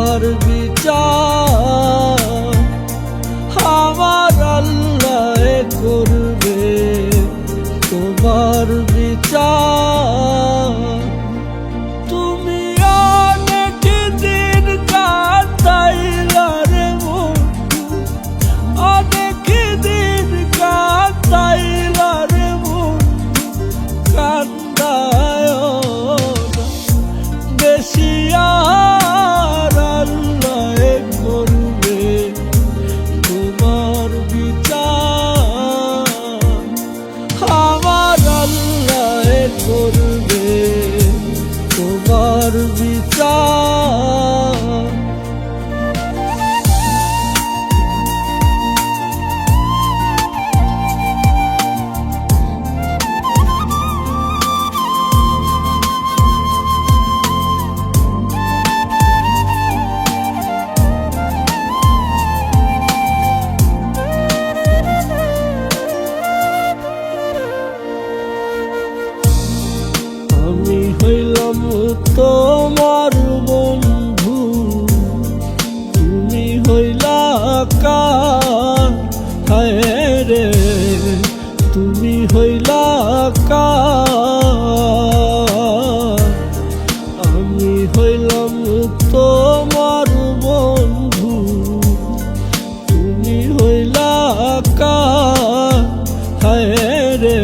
তোমার বিচার আমার আল্লাহ করবে, তোমার বিচার। তুমি অনেক দিন কাটাইলা রে বন্ধু, অনেক দিন কাটাইলা রে বন্ধু, কান্দায় বেশি আর আল্লাহ করবে তোমার বিচার আমার আল্লাহ করবে তোমার বিচার। আমি হইলাম তোমার বন্ধু, তুমি হইলা কার, হায় রে তুমি হইলা কার। আমি হইলাম তোমার বন্ধু, তুমি হইলা কার, হায় রে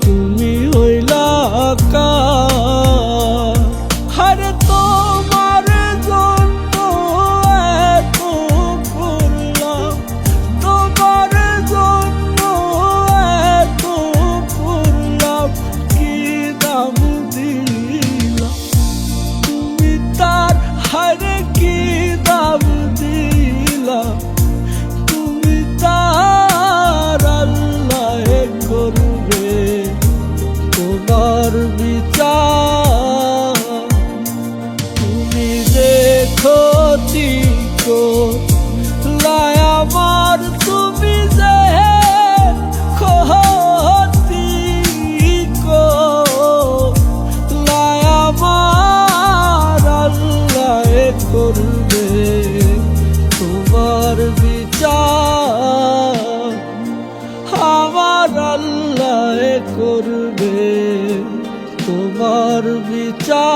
তুমি হইলা কার। আরে তোমার জন্য এত করলাম, তোমার জন্য এত করলাম, কি দাম দিলাম তুমি তার, হারে কি দাম দিলাম তুমি তার। আল্লাহ করবে তোমার বিচার। তুমি দেখো চিকো লাই আমার, তুমি যে ক্ষতি লাই আমার। আল্লাহ করবে তোমার বিচার আমার আল্লাহ করবে তোমার বিচার।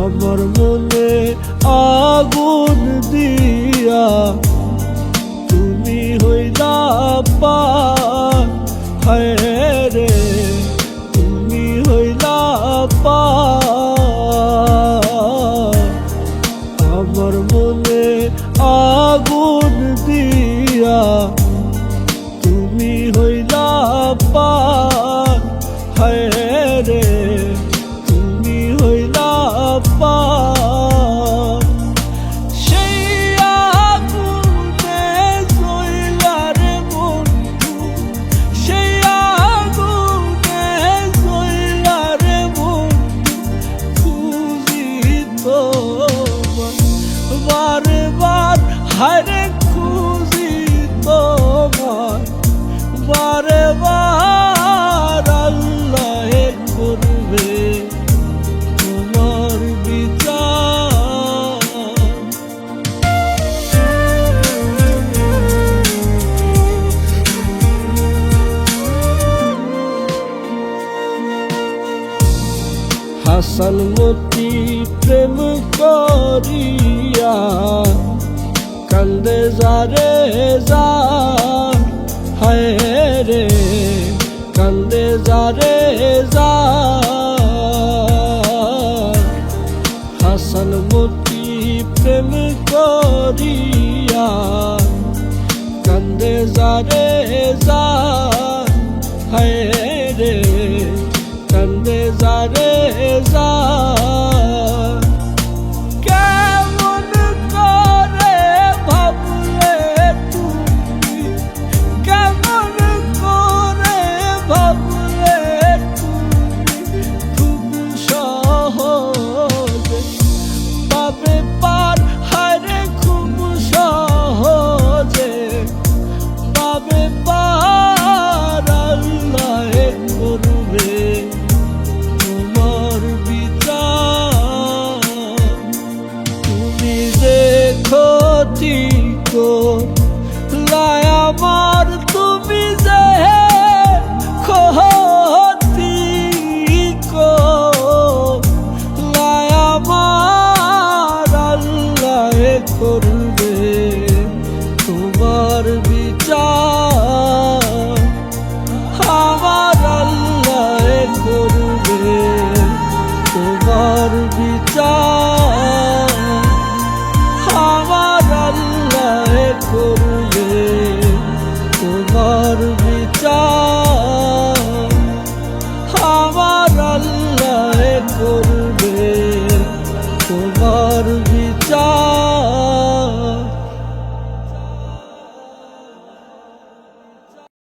আমার মনে আগুন দিয়া তুমি হইলা পার, হায় রে তুমি হইলা পার। আমার মনে আগুন দিয়া তুমি হইলা পার, হায় রে তুমি হইলা পার। সেই আগুনে জ্বইলা রে বন্ধু, সেই আগুনে জ্বইলা রে বন্ধু, খুঁজি তোমার বারে বার, হায়রে খুঁজি তোমার বারে বার। আল্লাহ করবে তোমার বিচার। হাসান মতি প্রেম করিয়া কান্দে যারে যা, হায় রে কান্দে যারে যা। হাসান মতি প্রেম করিয়া কান্দে যারে যা, হায় রে কান্দে যারে যা। কেমন কর কো লায় আমার তুমি যে ক্ষতি কো লায় আমার আল্লাহ করবে তোমার বিচার